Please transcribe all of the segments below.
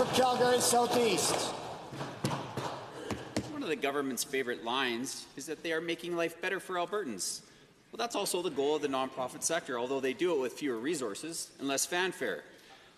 for Calgary Southeast. One of the government's favourite lines is that they are making life better for Albertans. Well, that's also the goal of the nonprofit sector, although they do it with fewer resources and less fanfare.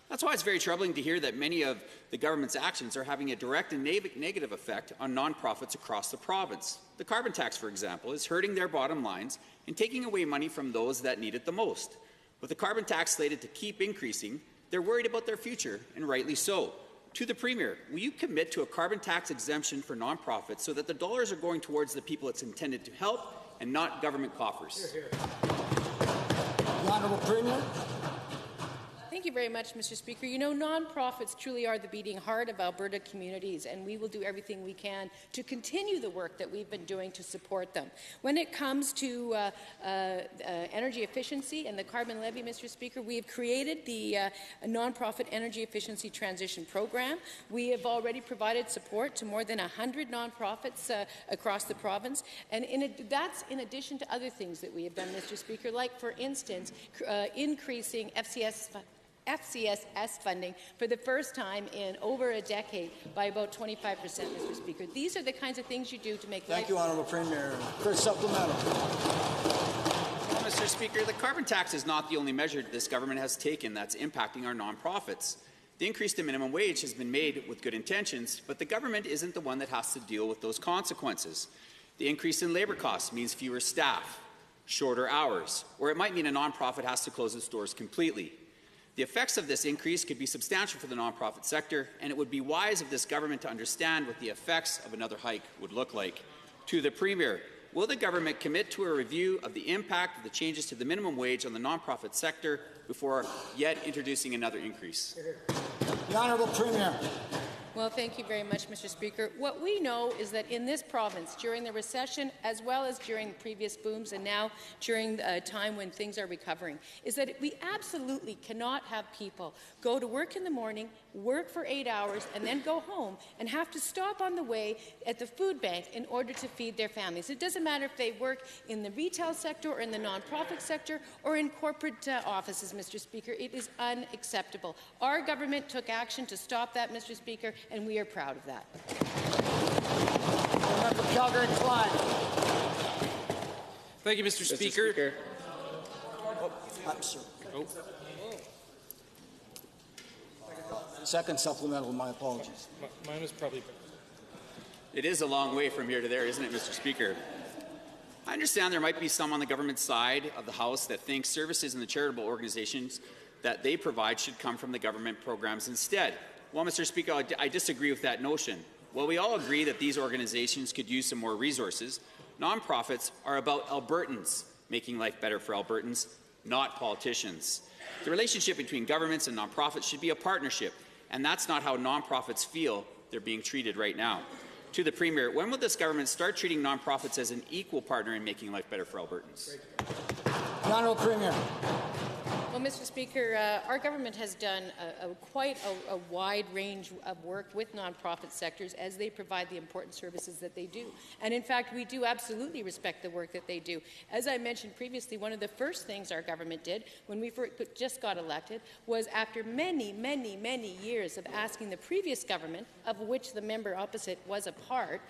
That's why it's very troubling to hear that many of the government's actions are having a direct and negative effect on nonprofits across the province. The carbon tax, for example, is hurting their bottom lines and taking away money from those that need it the most. With the carbon tax slated to keep increasing, they're worried about their future, and rightly so. To the Premier, will you commit to a carbon tax exemption for nonprofits so that the dollars are going towards the people it's intended to help and not government coffers? Hear, hear. The Honourable Premier. Thank you very much, Mr. Speaker. You know, nonprofits truly are the beating heart of Alberta communities, and we will do everything we can to continue the work that we've been doing to support them. When it comes to energy efficiency and the carbon levy, Mr. Speaker, we have created the Nonprofit Energy Efficiency Transition Program. We have already provided support to more than 100 nonprofits across the province, and that's in addition to other things that we have done, Mr. Speaker, like, for instance, increasing FCSS funding for the first time in over a decade by about 25%, Mr. Speaker. These are the kinds of things you do to make Thank you, Honourable Premier. For supplemental. Well, Mr. Speaker, the carbon tax is not the only measure this government has taken that's impacting our nonprofits. The increase to minimum wage has been made with good intentions, but the government isn't the one that has to deal with those consequences. The increase in labour costs means fewer staff, shorter hours, or it might mean a nonprofit has to close its doors completely. The effects of this increase could be substantial for the nonprofit sector, and it would be wise of this government to understand what the effects of another hike would look like. To the Premier, will the government commit to a review of the impact of the changes to the minimum wage on the nonprofit sector before yet introducing another increase? The Honourable Premier. Well, thank you very much, Mr. Speaker. What we know is that in this province, during the recession, as well as during previous booms and now during a time when things are recovering, is that we absolutely cannot have people go to work in the morning, work for 8 hours, and then go home and have to stop on the way at the food bank in order to feed their families. It doesn't matter if they work in the retail sector or in the nonprofit sector or in corporate offices, Mr. Speaker. It is unacceptable. Our government took action to stop that, Mr. Speaker, and we are proud of that. Calgary Clyde. Thank you, Mr. Speaker. I'm sorry. Second supplemental, my apologies. Mine was probably better. It is a long way from here to there, isn't it, Mr. Speaker? I understand there might be some on the government side of the House that think services in the charitable organizations that they provide should come from the government programs instead. Well, Mr. Speaker, I disagree with that notion. While we all agree that these organizations could use some more resources, nonprofits are about Albertans making life better for Albertans, not politicians. The relationship between governments and nonprofits should be a partnership, and that's not how nonprofits feel they're being treated right now. To the Premier, when will this government start treating nonprofits as an equal partner in making life better for Albertans? The Honourable Premier. Well, Mr. Speaker, our government has done quite a wide range of work with nonprofit sectors as they provide the important services that they do. And in fact, we do absolutely respect the work that they do. As I mentioned previously, one of the first things our government did when we just got elected was, after many, many, many years of asking the previous government, of which the member opposite was a part,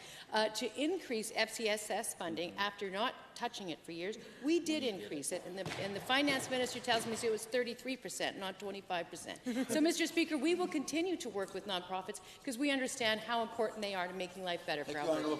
to increase FCSS funding after not touching it for years. We did increase it, and the finance minister tells me it was 33%, not 25%. So, Mr. Speaker, we will continue to work with nonprofits because we understand how important they are to making life better for Alberta.